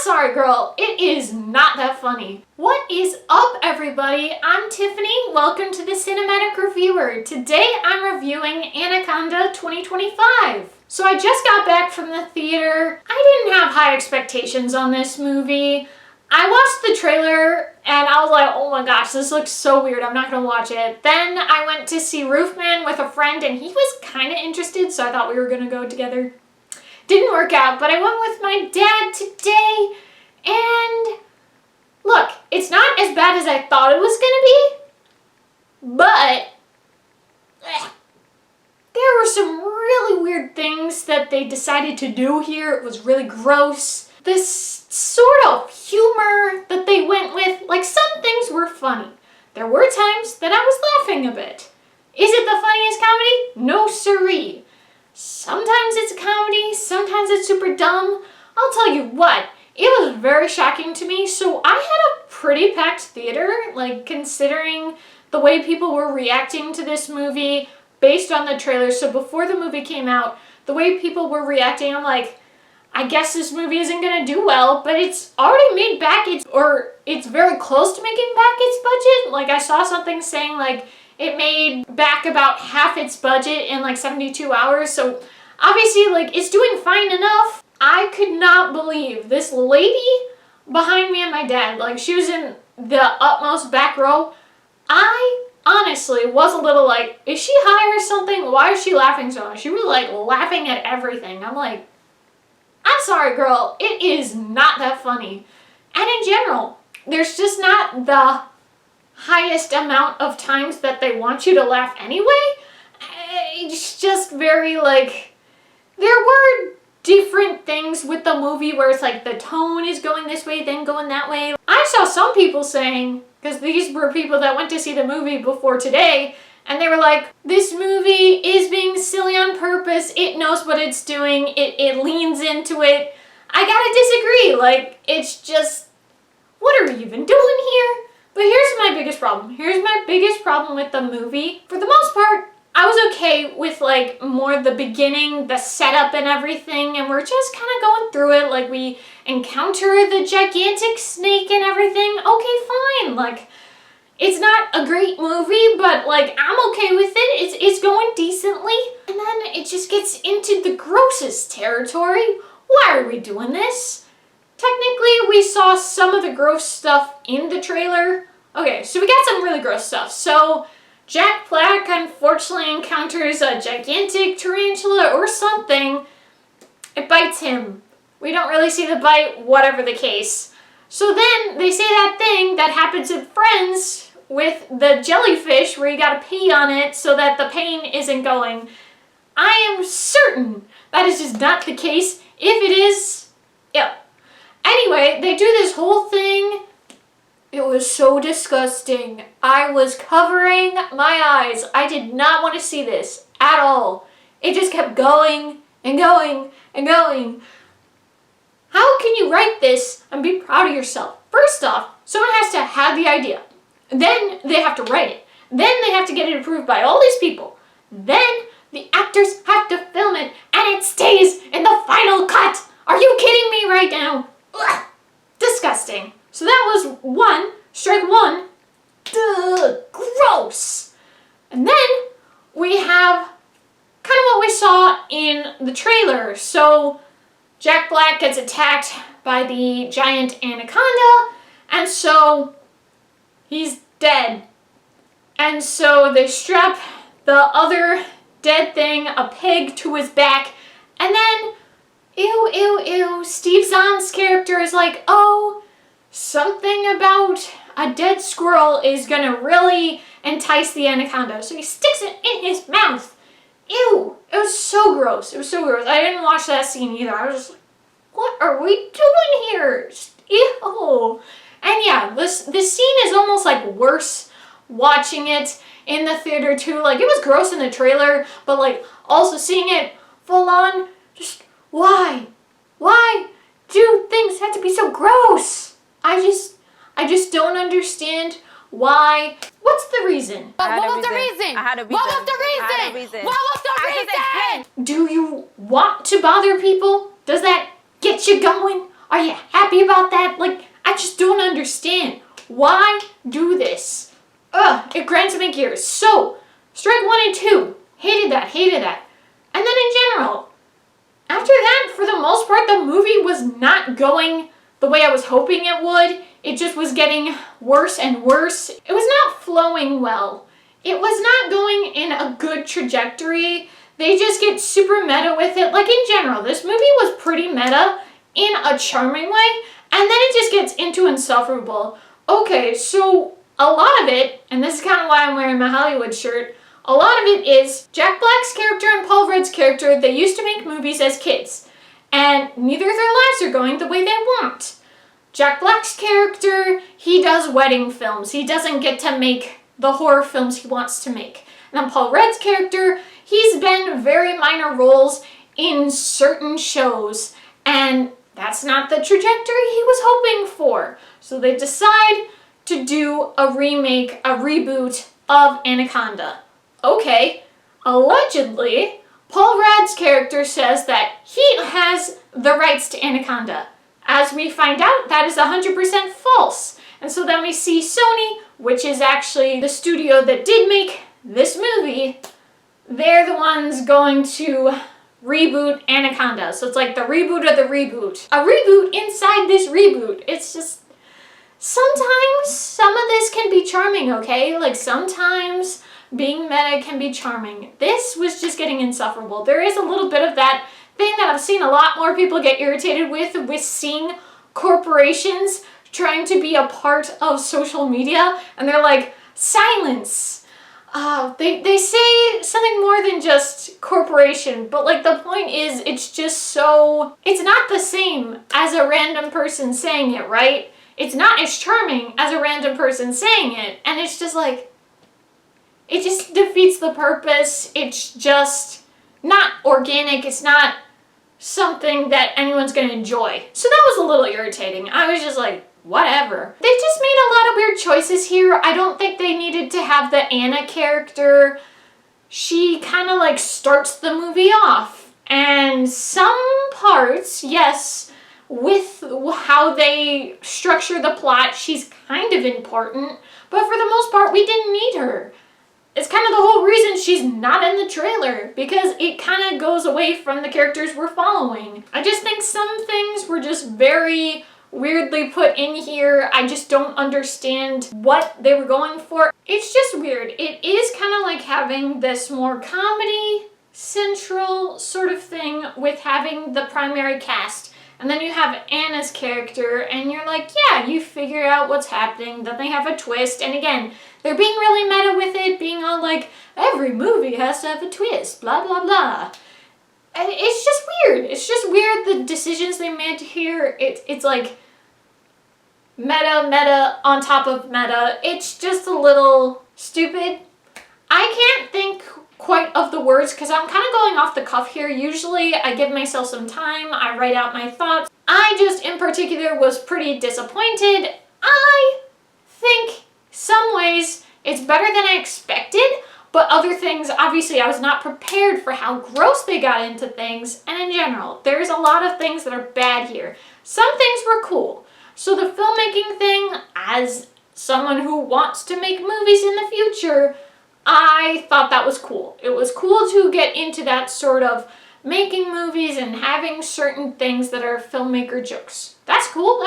sorry, girl. It is not that funny. What is up, everybody? I'm Tiffany. Welcome to the Cinematic Reviewer. Today, I'm reviewing Anaconda 2025. So I just got back from the theater. I didn't have high expectations on this movie. I watched the trailer and I was like, oh my gosh, this looks so weird. I'm not gonna watch it. Then I went to see Roofman with a friend and he was kind of interested, so I thought we were gonna go together. Didn't work out, but I went with my dad today, and look, it's not as bad as I thought it was gonna be, but there were some really weird things that they decided to do here. It was really gross. This sort of humor that they went with, like some things were funny. There were times that I was laughing a bit. Is it the funniest comedy? No siree. Sometimes it's a comedy, sometimes it's super dumb. I'll tell you what, it was very shocking to me. So I had a pretty packed theater, like considering the way people were reacting to this movie based on the trailer. So before the movie came out, the way people were reacting, I'm like, I guess this movie isn't gonna do well, but it's already made back it's very close to making back its budget. Like I saw something saying like, it made back about half its budget in like 72 hours. So obviously like it's doing fine enough. I could not believe this lady behind me and my dad, like she was in the utmost back row. I honestly was a little like, is she high or something? Why is she laughing so much? She was like laughing at everything. I'm like, I'm sorry, girl. It is not that funny. And in general, there's just not the highest amount of times that they want you to laugh anyway. It's just very like, there were different things with the movie where it's like the tone is going this way, then going that way. I saw some people saying, because these were people that went to see the movie before today, and they were like, this movie is being silly on purpose. It knows what it's doing. It leans into it. I gotta disagree. Like, it's just, what are we even doing here? But here's my biggest problem. Here's my biggest problem with the movie. For the most part, I was okay with like more the beginning, the setup and everything, and we're just kind of going through it. Like we encounter the gigantic snake and everything. Okay, fine. Like it's not a great movie, but like I'm okay with it. It's going decently. And then it just gets into the grossest territory. Why are we doing this? Technically, we saw some of the gross stuff in the trailer. Okay, so we got some really gross stuff. So, Jack Black unfortunately encounters a gigantic tarantula or something. It bites him. We don't really see the bite, whatever the case. So then, they say that thing that happens in Friends with the jellyfish where you gotta pee on it so that the pain isn't going. I am certain that is just not the case. If it is, yeah. Anyway, they do this whole thing. It was so disgusting. I was covering my eyes. I did not want to see this at all. It just kept going and going and going. How can you write this and be proud of yourself? First off, someone has to have the idea. Then they have to write it. Then they have to get it approved by all these people. Then the actors have to film it and it stays in the final cut. Are you kidding me right now? Ugh, disgusting. So that was one, strike one. Duh, gross. And then we have kind of what we saw in the trailer. So Jack Black gets attacked by the giant anaconda, and so he's dead. And so they strap the other dead thing, a pig, to his back, and then ew, ew, ew. Steve Zahn's character is like, oh, something about a dead squirrel is gonna really entice the anaconda. So he sticks it in his mouth. Ew. It was so gross. It was so gross. I didn't watch that scene either. I was just like, what are we doing here? Just, ew. And yeah, this scene is almost like worse watching it in the theater too. Like, it was gross in the trailer, but like also seeing it full on, just why? Why do things have to be so gross? I just don't understand why. What's the reason? What was the reason? I had a reason. What was the reason? What was the reason? Do you want to bother people? Does that get you going? Are you happy about that? Like, I just don't understand. Why do this? Ugh, it grinds my gears. So, strike 1 and 2. Hated that. And then in general, after that, for the most part, the movie was not going the way I was hoping it would. It just was getting worse and worse. It was not flowing well. It was not going in a good trajectory. They just get super meta with it. Like, in general, this movie was pretty meta in a charming way, and then it just gets into insufferable. Okay, so a lot of it, and this is kind of why I'm wearing my Hollywood shirt, a lot of it is Jack Black's character and Paul Rudd's character. They used to make movies as kids, and neither of their lives are going the way they want. Jack Black's character, he does wedding films. He doesn't get to make the horror films he wants to make. And then Paul Rudd's character, he's been very minor roles in certain shows, and that's not the trajectory he was hoping for. So they decide to do a remake, a reboot of Anaconda. Okay, allegedly, Paul Rudd's character says that he has the rights to Anaconda. As we find out, that is 100% false. And so then we see Sony, which is actually the studio that did make this movie, they're the ones going to reboot Anaconda. So it's like the reboot of the reboot. A reboot inside this reboot. It's just, sometimes some of this can be charming, okay? Like, sometimes being meta can be charming. This was just getting insufferable. There is a little bit of that thing that I've seen a lot more people get irritated with seeing corporations trying to be a part of social media, and they're like, silence. They say something more than just corporation, but like the point is, it's just so, it's not the same as a random person saying it, right? It's not as charming as a random person saying it, and it's just like, it just defeats the purpose. It's just not organic. It's not something that anyone's gonna enjoy. So that was a little irritating. I was just like, whatever. They just made a lot of weird choices here. I don't think they needed to have the Anna character. She kind of like starts the movie off. And some parts, yes, with how they structure the plot, she's kind of important. But for the most part, we didn't need her. It's kind of the whole reason she's not in the trailer, because it kind of goes away from the characters we're following. I just think some things were just very weirdly put in here. I just don't understand what they were going for. It's just weird. It is kind of like having this more comedy central sort of thing with having the primary cast. And then you have Anna's character, and you're like, yeah, you figure out what's happening. Then they have a twist, and again, they're being really meta with it, being all like, every movie has to have a twist, blah, blah, blah. And it's just weird. It's just weird, the decisions they made here. It's like meta on top of meta. It's just a little stupid. I can't think quite of the words because I'm kind of going off the cuff here. Usually I give myself some time, I write out my thoughts. I just in particular was pretty disappointed. I think some ways it's better than I expected, but other things, obviously I was not prepared for how gross they got into things, and in general, there's a lot of things that are bad here. Some things were cool. So the filmmaking thing, as someone who wants to make movies in the future, I thought that was cool. It was cool to get into that sort of making movies and having certain things that are filmmaker jokes. That's cool,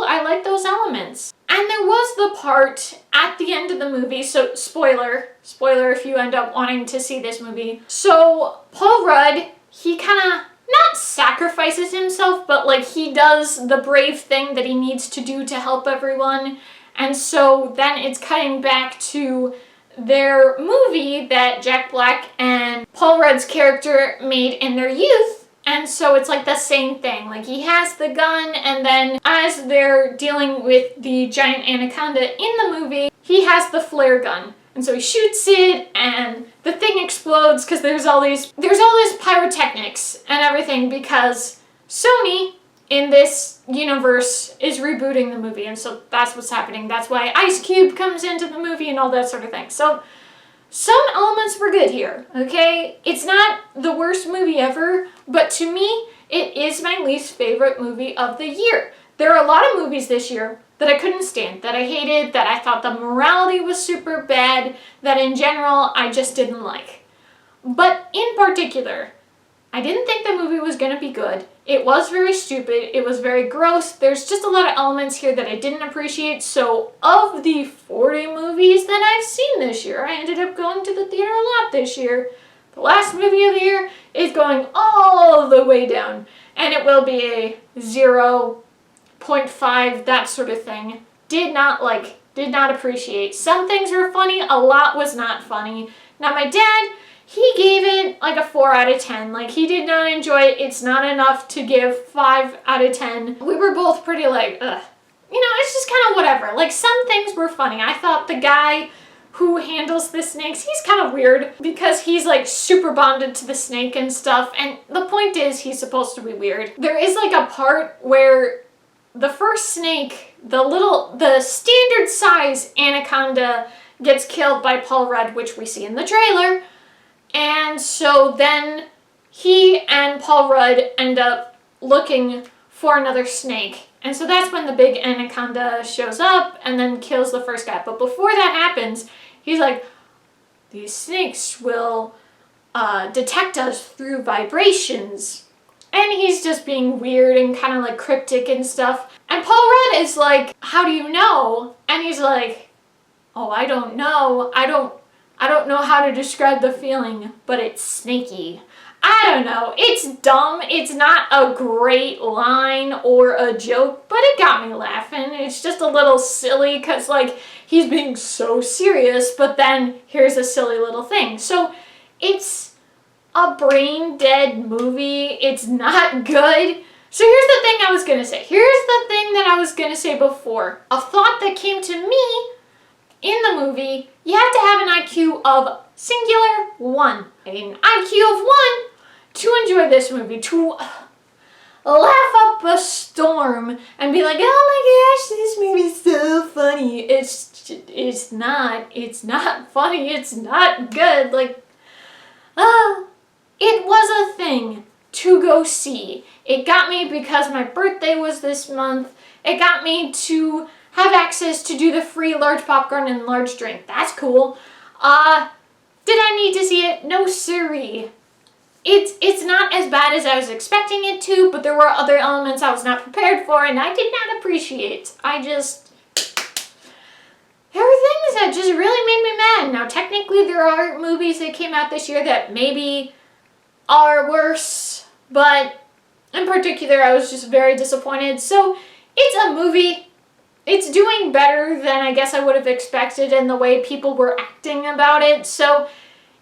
I like those elements. And there was the part at the end of the movie, so spoiler if you end up wanting to see this movie. So Paul Rudd, he kind of not sacrifices himself, but like he does the brave thing that he needs to do to help everyone. And so then it's cutting back to their movie that Jack Black and Paul Rudd's character made in their youth. And so it's like the same thing. Like he has the gun, and then as they're dealing with the giant anaconda in the movie, he has the flare gun. And so he shoots it, and the thing explodes because there's all this pyrotechnics and everything, because Sony in this universe is rebooting the movie, and so that's what's happening. That's why Ice Cube comes into the movie and all that sort of thing. So some elements were good here, okay? It's not the worst movie ever, but to me, it is my least favorite movie of the year. There are a lot of movies this year that I couldn't stand, that I hated, that I thought the morality was super bad, that in general I just didn't like. But in particular, I didn't think the movie was going to be good. It was very stupid. It was very gross. There's just a lot of elements here that I didn't appreciate. So of the 40 movies that I've seen this year, I ended up going to the theater a lot this year. The last movie of the year is going all the way down. And it will be a 0.5, that sort of thing. Did not like, did not appreciate. Some things were funny. A lot was not funny. Now my dad, he gave it like a 4 out of 10. Like, he did not enjoy it. It's not enough to give 5 out of 10. We were both pretty like, ugh. You know, it's just kind of whatever. Like, some things were funny. I thought the guy who handles the snakes, he's kind of weird because he's like super bonded to the snake and stuff. And the point is, he's supposed to be weird. There is like a part where the first snake, the standard size Anaconda gets killed by Paul Rudd, which we see in the trailer. And so then he and Paul Rudd end up looking for another snake. And so that's when the big Anaconda shows up and then kills the first guy. But before that happens, he's like, these snakes will detect us through vibrations. And he's just being weird and kind of like cryptic and stuff. And Paul Rudd is like, how do you know? And he's like, oh, I don't know. I don't know how to describe the feeling, but it's snaky. I don't know. It's dumb. It's not a great line or a joke, but it got me laughing. It's just a little silly because, like, he's being so serious, but then here's a silly little thing. So it's a brain-dead movie. It's not good. So here's the thing I was going to say. Here's the thing that I was going to say before. A thought that came to me in the movie, you have to have an IQ of singular 1. An IQ of 1 to enjoy this movie, to laugh up a storm and be like, oh my gosh, this movie's so funny. It's not funny. It's not good. Like, it was a thing to go see. It got me because my birthday was this month. It got me to have access to do the free large popcorn and large drink. That's cool. Did I need to see it? No siree. It's not as bad as I was expecting it to, but there were other elements I was not prepared for and I did not appreciate. There were things that just really made me mad. Now technically there are movies that came out this year that maybe are worse, but in particular I was just very disappointed. So it's a movie. It's doing better than I guess I would have expected in the way people were acting about it. So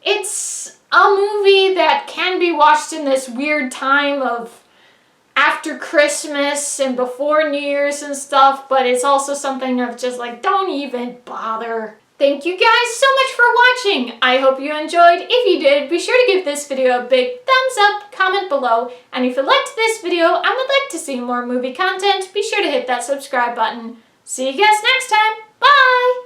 it's a movie that can be watched in this weird time of after Christmas and before New Year's and stuff, but it's also something of just like, don't even bother. Thank you guys so much for watching. I hope you enjoyed. If you did, be sure to give this video a big thumbs up, comment below, and if you liked this video and would like to see more movie content, be sure to hit that subscribe button. See you guys next time. Bye!